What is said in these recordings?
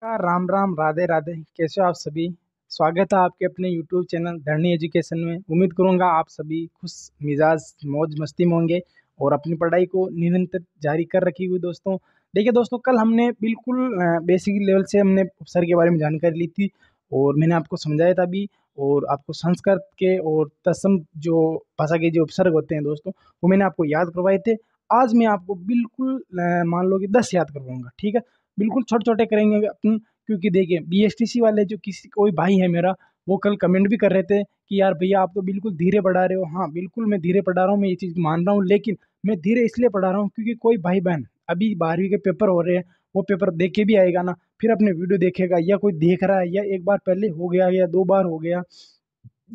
राम राम, राधे राधे। कैसे हो आप सभी? स्वागत है आपके अपने YouTube चैनल धरनी एजुकेशन में। उम्मीद करूंगा आप सभी खुश मिजाज मौज मस्ती में होंगे और अपनी पढ़ाई को निरंतर जारी कर रखी हुई। दोस्तों देखिए दोस्तों, कल हमने बिल्कुल बेसिक लेवल से हमने उपसर्ग के बारे में जानकारी ली थी और मैंने आपको समझाया था भी। और आपको संस्कृत के और तत्सम जो भाषा के जो उपसर्ग होते हैं दोस्तों, वो मैंने आपको याद करवाए थे। आज मैं आपको बिल्कुल मान लो कि 10 याद करवाऊंगा, ठीक है? बिल्कुल छोटे छोटे करेंगे अपन, क्योंकि देखिए बीएसटीसी वाले जो किसी कोई भाई है मेरा, वो कल कमेंट भी कर रहे थे कि यार भैया आप तो बिल्कुल धीरे पढ़ा रहे हो। हाँ बिल्कुल मैं धीरे पढ़ा रहा हूँ, मैं ये चीज़ मान रहा हूँ, लेकिन मैं धीरे इसलिए पढ़ा रहा हूँ क्योंकि कोई भाई बहन अभी 12वीं के पेपर हो रहे हैं, वो पेपर देख के भी आएगा ना, फिर अपने वीडियो देखेगा, या कोई देख रहा है या एक बार पहले हो गया या 2 बार हो गया,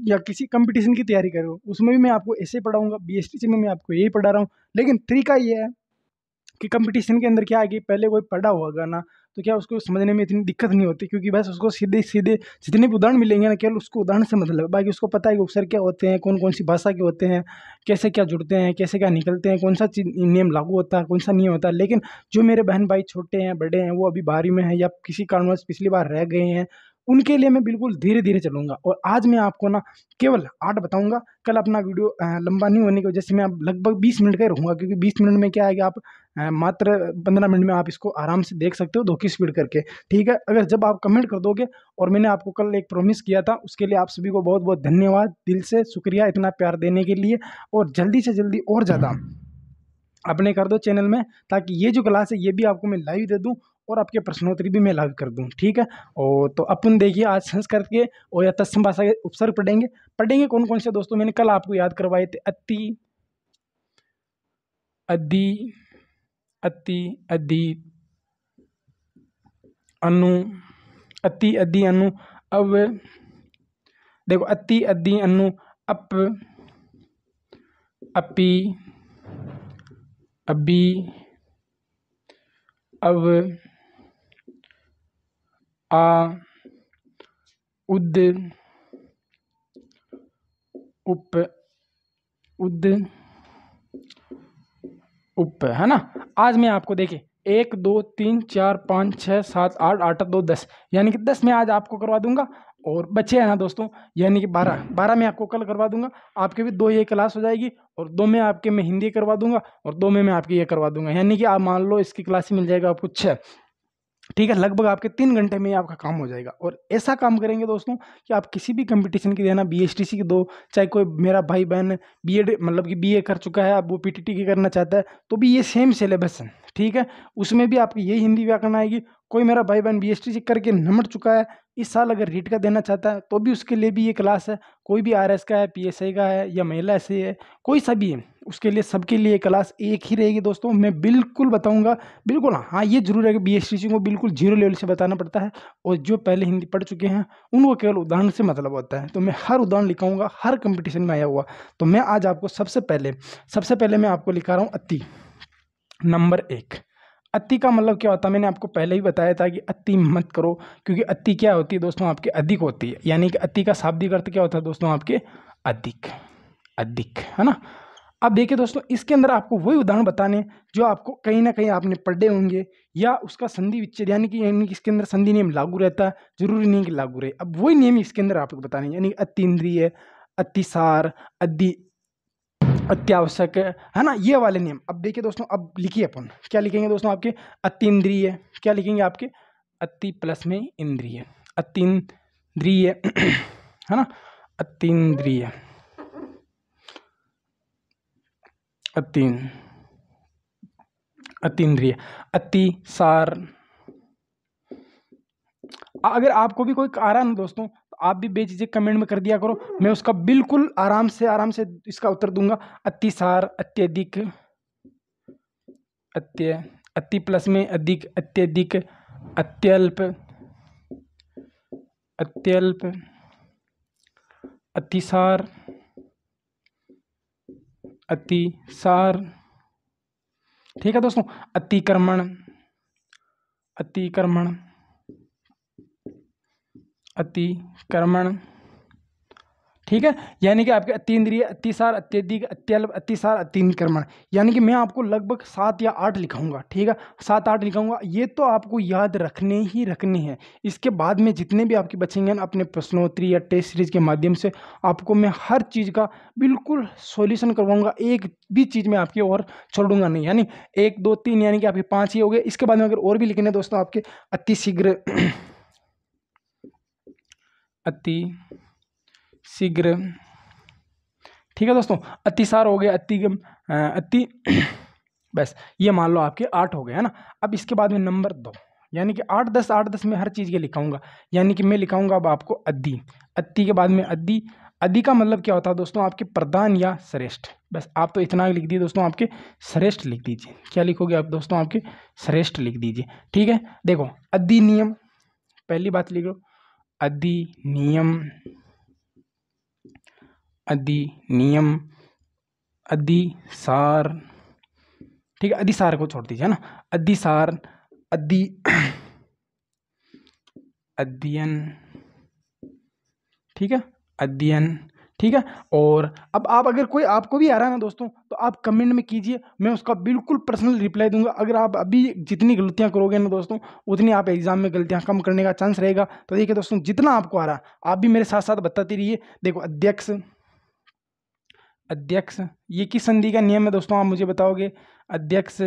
या किसी कंपटीशन की तैयारी कर रहे हो, उसमें भी मैं आपको ऐसे पढ़ाऊंगा। बीएसटीसी में मैं आपको यही पढ़ा रहा हूँ, लेकिन तरीका ये है कि कंपटीशन के अंदर क्या है कि पहले कोई पढ़ा होगा ना, तो क्या उसको समझने में इतनी दिक्कत नहीं होती, क्योंकि बस उसको सीधे सीधे जितने भी उदाहरण मिलेंगे ना, केवल उसको उदाहरण से मतलब है। बाकी उसको पता है कि उपसर्ग क्या होते हैं, कौन कौन सी भाषा के होते हैं, कैसे क्या जुड़ते हैं, कैसे क्या निकलते हैं, कौन सा नियम लागू होता है, कौन सा नहीं होता है। लेकिन जो मेरे बहन भाई छोटे हैं, बड़े हैं, वो अभी 12वीं में हैं या किसी कारणवश पिछली बार रह गए हैं, उनके लिए मैं बिल्कुल धीरे धीरे चलूंगा। और आज मैं आपको ना केवल 8 बताऊंगा। कल अपना वीडियो लंबा नहीं होने की वजह से मैं अब लगभग 20 मिनट का ही रहूंगा, क्योंकि 20 मिनट में क्या है कि आप मात्र 15 मिनट में आप इसको आराम से देख सकते हो 2 की स्पीड करके। ठीक है, अगर जब आप कमेंट कर दोगे, और मैंने आपको कल एक प्रॉमिस किया था, उसके लिए आप सभी को बहुत बहुत धन्यवाद, दिल से शुक्रिया इतना प्यार देने के लिए। और जल्दी से जल्दी और ज़्यादा अपने कर दो चैनल में, ताकि ये जो क्लास है ये भी आपको मैं लाइव दे दूं और आपके प्रश्नोत्तरी भी मैं लाइव कर दूं। ठीक है, और तो अपन देखिए आज संस्कृत के और या तत्सम भाषा के उपसर्ग पढ़ेंगे। पढ़ेंगे कौन कौन से दोस्तों? मैंने कल आपको याद करवाए थे। अति, अधि, अति, अधि, अनु, अति, अधि, अनु, अव। देखो अति, अधि, अनु, अप, अपि, अभी, अव, आ, उद, उप, उद, उप, है ना? आज मैं आपको देखिए 1 2 3 4 5 6 7 8 8 2 10, यानी कि 10 मैं आज आपको करवा दूंगा। और बचे हैं ना दोस्तों, यानी कि 12 मैं आपको कल करवा दूंगा। आपके भी 2 ये क्लास हो जाएगी, और 2 में आपके मैं हिंदी करवा दूंगा, और 2 में मैं आपकी ये करवा दूंगा, यानी कि आप मान लो इसकी क्लास ही मिल जाएगा आपको 6। ठीक है, लगभग आपके 3 घंटे में ही आपका काम हो जाएगा। और ऐसा काम करेंगे दोस्तों कि आप किसी भी कंपटीशन की देना, बीएसटीसी की दो, चाहे कोई मेरा भाई बहन बीएड मतलब कि बीए कर चुका है, अब वो पीटीटी की करना चाहता है, तो भी ये सेम सिलेबस है। ठीक है, उसमें भी आपकी यही हिंदी व्याकरण आएगी। कोई मेरा भाई बहन बीएसटीसी करके निमट चुका है, इस साल अगर रीट का देना चाहता है, तो भी उसके लिए भी ये क्लास है। कोई भी आरएस का है, पीएसआई का है, या महिला ऐसे है, कोई सा भी है, उसके लिए सबके लिए क्लास एक ही रहेगी दोस्तों। मैं बिल्कुल बताऊंगा, बिल्कुल। हाँ ये जरूर है कि बीएसटीसी को बिल्कुल जीरो लेवल से बताना पड़ता है, और जो पहले हिंदी पढ़ चुके हैं उनको केवल उदाहरण से मतलब होता है। तो मैं हर उदाहरण लिखाऊंगा, हर कंपटीशन में आया हुआ। तो मैं आज आपको सबसे पहले मैं आपको लिखा रहा हूँ अति। नंबर 1, अति का मतलब क्या होता है? मैंने आपको पहले ही बताया था कि अति मत करो, क्योंकि अति क्या होती है दोस्तों? आपके अधिक होती है, यानी कि अति का शाब्दिक अर्थ क्या होता है दोस्तों? आपके अधिक, अधिक, है ना? अब देखिए दोस्तों, इसके अंदर आपको वही उदाहरण बताने हैं जो आपको कहीं ना कहीं आपने पढ़े होंगे, या उसका संधि विच्छेद, यानी कि इसके अंदर संधि नियम लागू रहता है, जरूरी नहीं कि लागू रहे। अब वही नियम इसके अंदर आपको बताने हैं, यानी अतीन्द्रिय, अतिसार, अति, अत्यावश्यक, है ना? ये वाले नियम। अब देखिए दोस्तों, अब लिखिए अपन क्या लिखेंगे दोस्तों? आपके अतीन्द्रिय, क्या लिखेंगे आपके? अति प्लस में इंद्रिय, अतीन्द्रिय है ना? अतीन्द्रिय, अतीन, अतीन्द्रिय, अतिसार। अगर आपको भी कोई आ रहा है ना दोस्तों, तो आप भी बेझिझक कमेंट में कर दिया करो, मैं उसका बिल्कुल आराम से इसका उत्तर दूंगा। अतिसार, अत्यधिक, अति प्लस में अधिक, अत्यधिक, अत्यल्प, अत्यल्प, अतिसार, अतिसार। ठीक है दोस्तों, अतिक्रमण, अतिक्रमण, अतिक्रमण, ठीक है, यानी कि आपके अतीन्द्रिय, अतिसार, अत्यधिक, अत्यल्प, अतिसार, अतिक्रमण, यानी कि मैं आपको लगभग 7 या 8 लिखाऊंगा। ठीक है, 7-8 लिखाऊंगा, ये तो आपको याद रखने हैं। इसके बाद में जितने भी आपके बचेंगे ना, अपने प्रश्नोत्तरी या टेस्ट सीरीज के माध्यम से आपको मैं हर चीज़ का बिल्कुल सॉल्यूशन करवाऊंगा, एक भी चीज़ में आपकी और छोड़ूंगा नहीं। यानी 1 2 3 यानी कि आपके 5 ही हो गए। इसके बाद में अगर और भी लिखने हैं दोस्तों आपके अति शीघ्र अति शीघ्र, ठीक है दोस्तों, अतिसार हो गया, अति बस ये मान लो आपके 8 हो गए, है ना। अब इसके बाद में नंबर 2, यानी कि 8 10 में हर चीज़ के लिखाऊंगा, यानी कि मैं लिखाऊंगा अब आपको अद्दी। अति के बाद में अद्दी। अद्दी का मतलब क्या होता है दोस्तों, आपके प्रधान या श्रेष्ठ। बस आप तो इतना लिख दीजिए दोस्तों, आपके श्रेष्ठ लिख दीजिए। क्या लिखोगे आप दोस्तों, आपके श्रेष्ठ लिख दीजिए। ठीक है, देखो अधिनियम, पहली बात लिख लो, अधिनियम, अधिनियम, अधिसार, ठीक है, अधिसार को छोड़ दीजिए, है ना। अधिसार, अध्ययन, ठीक है, अध्ययन, ठीक है। और अब आप अगर कोई आपको भी आ रहा है ना दोस्तों, तो आप कमेंट में कीजिए, मैं उसका बिल्कुल पर्सनल रिप्लाई दूंगा। अगर आप अभी जितनी गलतियां करोगे ना दोस्तों, उतनी आप एग्जाम में गलतियां कम करने का चांस रहेगा। तो देखिए दोस्तों, जितना आपको आ रहा है आप भी मेरे साथ साथ बताते रहिए। देखो अध्यक्ष, अध्यक्ष ये किस संधि का नियम है दोस्तों, आप मुझे बताओगे। अध्यक्ष,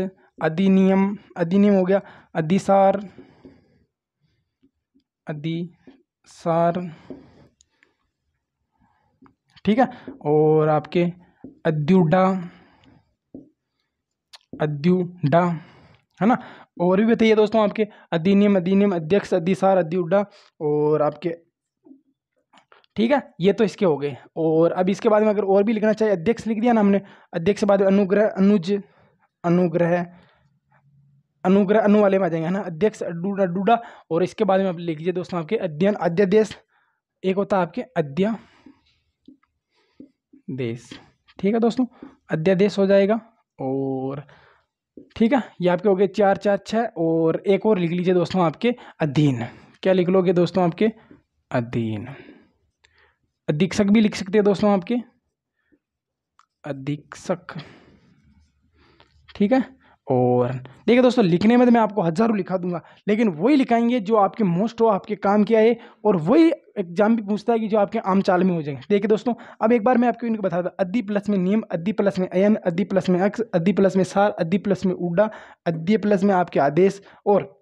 अधिनियम, अधिनियम हो गया, अधिसार, अधिसार, ठीक है। और आपके अद्युडा, अद्युडा, है ना। और भी बताइए दोस्तों आपके अधिनियम, अधिनियम, अध्यक्ष, अधिसार, अद्युडा और आपके, ठीक है, ये तो इसके हो गए। और अब इसके बाद में अगर और भी लिखना चाहिए, अध्यक्ष लिख दिया ना हमने, अध्यक्ष के बाद अनुग्रह, अनुज, अनुग्रह, अनुग्रह अनु वाले में आ जाएंगे, है ना। अध्यक्ष, डूडा, डूडा। और इसके बाद में आप लिख लीजिए दोस्तों आपके अध्ययन, अध्यादेश, एक होता है आपके अध्यादेश, ठीक है दोस्तों, अध्यादेश हो जाएगा। और ठीक है, ये आपके हो गए 4 4 6। और एक और लिख लीजिए दोस्तों आपके अधीन। क्या लिख लोगे दोस्तों आपके अधीन। अधीक्षक भी लिख सकते हैं दोस्तों आपके अधीक्षक, ठीक है। और देखिए दोस्तों, लिखने में तो मैं आपको हजारों लिखा दूंगा, लेकिन वही लिखाएंगे जो आपके मोस्ट हो, आपके काम के आए। और वही एग्जाम भी पूछता है कि जो आपके आम चाल में हो जाएंगे। देखिए दोस्तों, अब एक बार मैं आपको इनको बता दूं, अद्धि प्लस में नियम, अद्धि प्लस में अयन, अद्धि प्लस में अक्ष, अद्धि प्लस में सार, अद्धि प्लस में उड्डा, अद्धि प्लस में आपके आदेश, और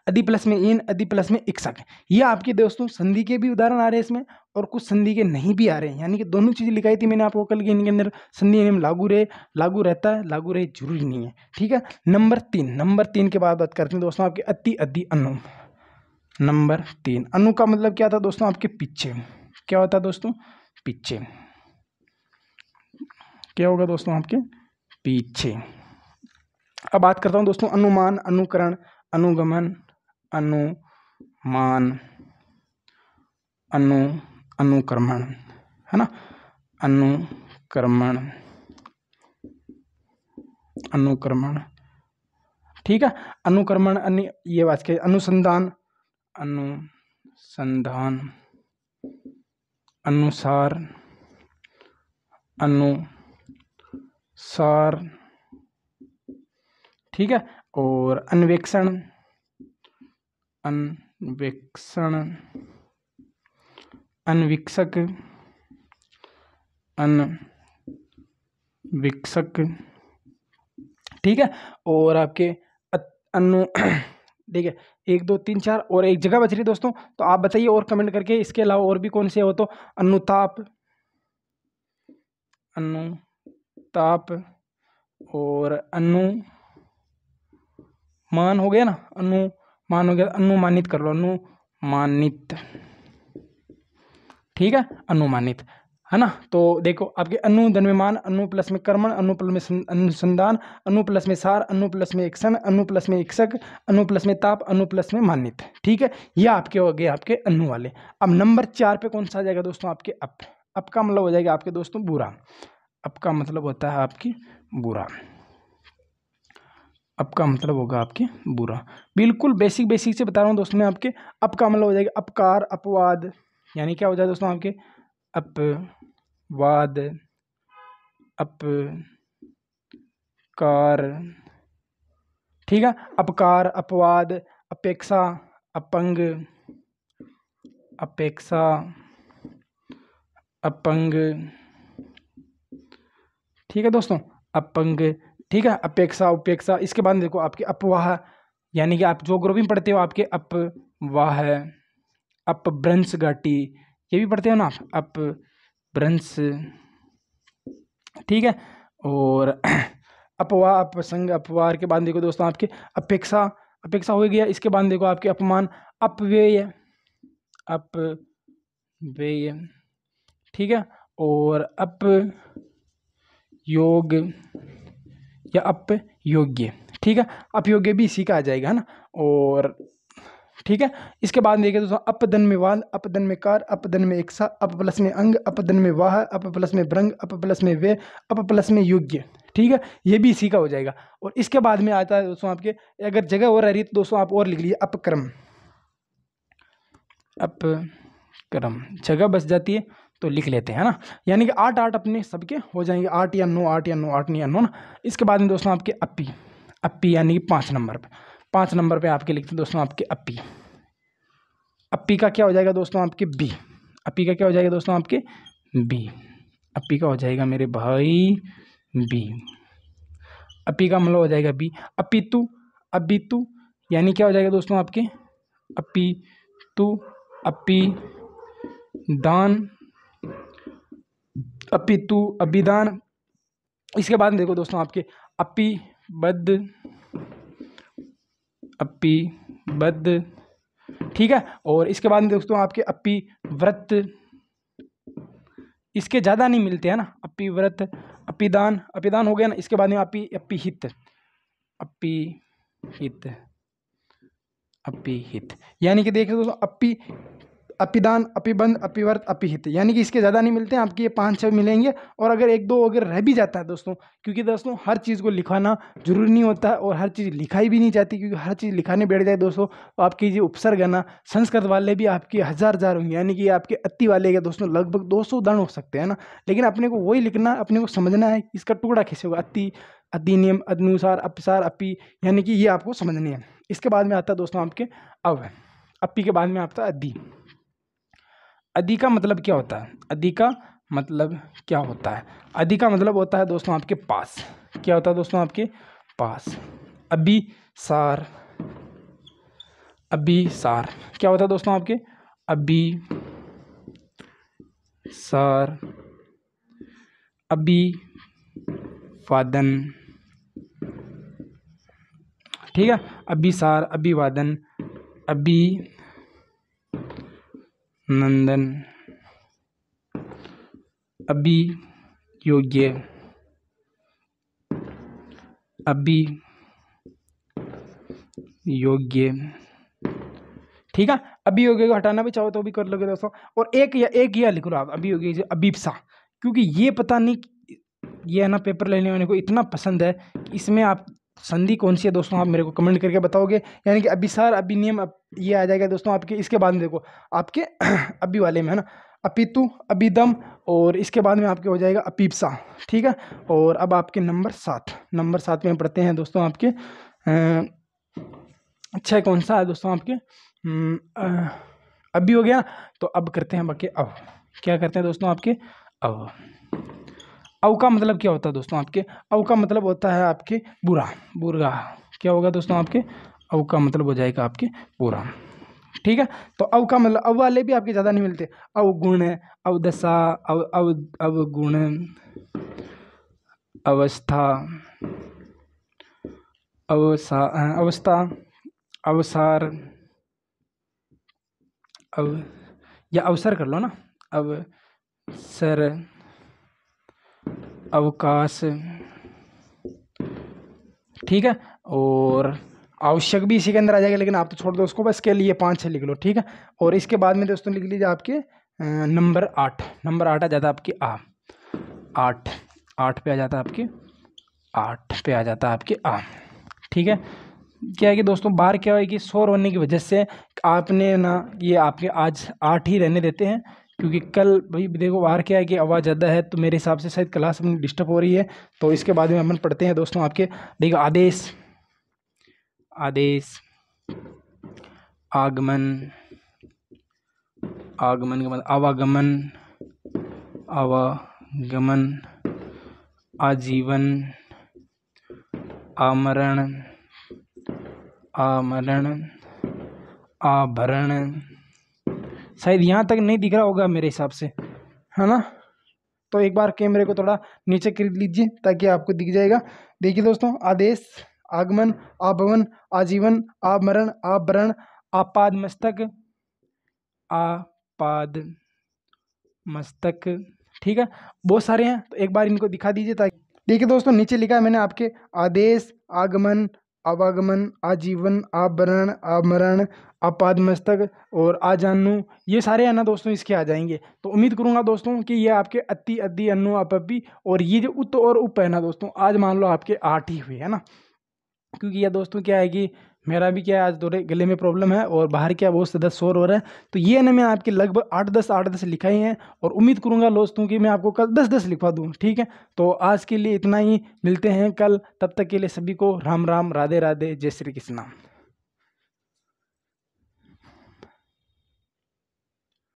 अद्धि प्लस में इन, अद्धि प्लस में इक्सक। ये आपके दोस्तों संधि के भी उदाहरण आ रहे हैं इसमें, और कुछ संधि के नहीं भी आ रहे हैं। यानी कि दोनों चीजें लिखाई थी मैंने आपको कल के, इनके अंदर संधि नियम लागू रहे, लागू रहता है, लागू रहे जरूरी नहीं है। ठीक है, नंबर 3, नंबर 3 के बाद बात करते हैं दोस्तों आपके अति, अद्धि, अनु। नंबर 3, अनु का मतलब क्या था दोस्तों, आपके पीछे। क्या होता है दोस्तों, पीछे। क्या होगा दोस्तों, आपके पीछे। अब बात करता हूं दोस्तों अनुमान, अनुकरण, अनुगमन, अनुमान, अनुक्रमण, है ना, अनुक्रमण, अनुक्रमण, ठीक है। अनुक्रमण, ये बात के अनुसंधान, अनुसंधान, अनुसार, अनुसार, ठीक है। और अन्वेक्षण, अन्वेक्षण, अन्वीक्षक, अन्वीक्षक, ठीक है। और आपके अनु ठीक है, 1 2 3 4 और एक जगह बच रही दोस्तों, तो आप बताइए और कमेंट करके, इसके अलावा और भी कौन से हो। तो अनुताप, अनुताप, और अनुमान हो गया ना, अनुमान हो गया, अनुमानित कर लो, अनुमानित, ठीक है, अनुमानित, है ना। तो देखो आपके अनु द्रव्यमान, अनु प्लस में कर्मण, अनु प्लस में अनुसंधान, अनु प्लस में सार, अनु प्लस में एक्शन, अनु प्लस में इक्षक, अनु प्लस में ताप, अनु प्लस में मानित, ठीक है। ये आपके हो गए आपके अनु वाले। अब नंबर 4 पे कौन सा आ जाएगा दोस्तों, आपके अप। अप का मतलब हो जाएगा आपके दोस्तों बुरा। अप का मतलब होता है आपकी बुरा। अप का मतलब होगा आपके बुरा। बिल्कुल बेसिक बेसिक से बता रहा हूँ दोस्तों मैं आपके। अप का मतलब हो जाएगा अपकार, अपवाद, यानी क्या हो जाए दोस्तों आपके अपवाद, अपकार, ठीक है, अपकार, अपवाद, अपेक्षा, अपंग, अपेक्षा, अपंग, ठीक है दोस्तों, अपंग, ठीक है, अपेक्षा, उपेक्षा। इसके बाद देखो आपके अपवाह, यानी कि आप जो ग्रुप में पढ़ते हो आपके अपवाह, अपभ्रंश घाटी, ये भी पढ़ते हो ना आप, अपभ्रंश, ठीक है। और अपवाह, अपसंग, अपवार के बाद देखो दोस्तों आपके अपेक्षा, अपेक्षा हो गया। इसके बाद देखो आपके अपमान, अपव्यय, अपव्यय, ठीक है। और अपयोग या अपयोग्य, ठीक है, अपयोग्य भी इसी का आ जाएगा, है ना। और ठीक है, इसके बाद देखिए दोस्तों अपदन में वाल, अपदन में कार, अपदन में इक्सा, अप प्लस में अंग, अपदन में वाह, अप प्लस में भ्रंग, अप प्लस में वे, अप प्लस में योग्य, ठीक है, ये भी इसी का हो जाएगा। और इसके बाद में आता है दोस्तों आपके, अगर जगह और रह रही है तो दोस्तों आप और लिख लीजिए अपक्रम, अपक्रम, जगह बच जाती है तो लिख लेते हैं, है ना। यानी कि 8 अपने सबके हो जाएंगे, 8 या 9, 8 या 9, 8 नहीं या 9 ना। इसके बाद में दोस्तों आपके अपी, अपी यानी कि 5 नंबर पे, 5 नंबर पे आपके लिखते हैं दोस्तों आपके अपी। अपी का क्या हो जाएगा दोस्तों आपके बी, अपी का क्या हो जाएगा दोस्तों आपके बी, अपी का हो जाएगा मेरे भाई बी, अपी का मतलब हो जाएगा बी। अपितु, अबितु यानी क्या हो जाएगा दोस्तों आपके अपितु, अपी दान, अपितु अभिदान। इसके बाद देखो दोस्तों आपके अपिबद्ध, अपिबद्ध, ठीक है। और इसके बाद दोस्तों आपके अपिव्रत, इसके ज़्यादा नहीं मिलते हैं ना, अपिव्रत, अपिदान, अपिदान हो गया ना। इसके बाद में अपिहित, अपिहित, अपिहित, यानी कि देखिए दोस्तों अपिदान, अपिबंध, अपिवर्त, अपिहित, यानी कि इसके ज़्यादा नहीं मिलते हैं आपके, ये 5-6 मिलेंगे। और अगर 1-2 अगर रह भी जाता है दोस्तों, क्योंकि दोस्तों हर चीज़ को लिखाना जरूरी नहीं होता है और हर चीज़ लिखाई भी नहीं जाती, क्योंकि हर चीज़ लिखाने बैठ जाए दोस्तों तो आपकी जो उपसर्ग है ना, संस्कृत वाले भी आपके हज़ार होंगे, यानी कि आपके अति वाले के दोस्तों लगभग 200 उदाहरण हो सकते हैं ना। लेकिन अपने को वही लिखना, अपने को समझना है इसका टुकड़ा कैसे होगा, अति, अधिनियम, अनुसार, अपसार, अपी, यानी कि ये आपको समझनी है। इसके बाद में आता है दोस्तों आपके अपी के बाद में आता है अधि। अधि का मतलब क्या होता है, अधि का मतलब क्या होता है, अधि का मतलब होता है दोस्तों आपके पास, क्या होता है दोस्तों आपके पास। अभिसार, अभिसार क्या होता है दोस्तों आपके अभिसार, अभिवादन, ठीक है, अभिसार, अभिवादन, अभिनंदन, अभियोग्य, अभियोग्य, ठीक है। अभियोग्य को हटाना भी चाहो तो भी कर लोगे दोस्तों। और एक या लिख लो आप अभियोग्य, अभिप्सा, क्योंकि ये पता नहीं ये है ना पेपर लेने वाले को इतना पसंद है कि इसमें आप संधि कौन सी है दोस्तों, आप मेरे को कमेंट करके बताओगे। यानी कि अभिसार, अभिनियम, ये आ जाएगा दोस्तों आपके। इसके बाद में देखो आपके अभी वाले में है ना अपितु, अभिदम, और इसके बाद में आपके हो जाएगा अपिप्सा, ठीक है। और अब आपके नंबर 7 में पढ़ते हैं दोस्तों आपके अच्छा कौन सा है दोस्तों आपके अभी हो गया। तो अब करते हैं बाकी अब, क्या करते हैं दोस्तों आपके अब का मतलब क्या होता है दोस्तों आपके का मतलब होता है आपके बुरा, बुरा क्या होगा दोस्तों आपके का मतलब हो जाएगा आपके बुरा, ठीक है। तो का मतलब वाले भी आपके ज़्यादा नहीं मिलते, अवगुण, अवदशा, अवगुण, अवस्था, अवस्था, अवसार, या अवसर कर लो ना, अवसर, अवकाश, ठीक है। और आवश्यक भी इसी के अंदर आ जाएगा, लेकिन आप तो छोड़ दो उसको, बस के लिए 5-6 लिख लो, ठीक है। और इसके बाद में दोस्तों लिख लीजिए आपके नंबर 8 आ जाता है आपके 8 पे आ जाता है आपके 8 पे आ जाता है आपके ठीक है। क्या है कि दोस्तों बाहर क्या है कि शोर होने की वजह से आपने ना ये आपके आज 8 ही रहने देते हैं, क्योंकि कल भाई देखो बाहर क्या है कि आवाज़ ज़्यादा है, तो मेरे हिसाब से शायद क्लास अपनी डिस्टर्ब हो रही है। तो इसके बाद में अपन पढ़ते हैं दोस्तों आपके, देखो आदेश, आदेश, आगमन, आगमन के बाद आवागमन, आवागमन, आजीवन, आमरण, आमरण, आभरण। शायद यहाँ तक नहीं दिख रहा होगा मेरे हिसाब से, है ना। तो एक बार कैमरे को थोड़ा नीचे कर लीजिए ताकि आपको दिख जाएगा। देखिए दोस्तों, आदेश, आगमन, आभवन, आजीवन, आमरण, आभरण, आपाद मस्तक, आपाद मस्तक, ठीक है, बहुत सारे हैं। तो एक बार इनको दिखा दीजिए ताकि, देखिए दोस्तों नीचे लिखा है मैंने आपके, आदेश, आगमन, आवागमन, आजीवन, आभरण, आमरण, आपाद मस्तक और आजानु, ये सारे है ना दोस्तों इसके आ जाएंगे। तो उम्मीद करूंगा दोस्तों कि ये आपके अति, अद्दि, अन्नु, अपपी और ये जो उत और उप है ना दोस्तों, आज मान लो आपके 8 ही हुए, है ना। क्योंकि ये दोस्तों क्या है कि मेरा भी क्या है आज थोड़े गले में प्रॉब्लम है और बाहर क्या बहुत ज़्यादा शोर हो रहा है। तो ये ना मैं आपके लगभग 8-10 लिखाए हैं और उम्मीद करूंगा दोस्तों कि मैं आपको कल 10-10 लिखवा दूं, ठीक है। तो आज के लिए इतना ही, मिलते हैं कल, तब तक के लिए सभी को राम राम, राधे राधे, जय श्री कृष्णा।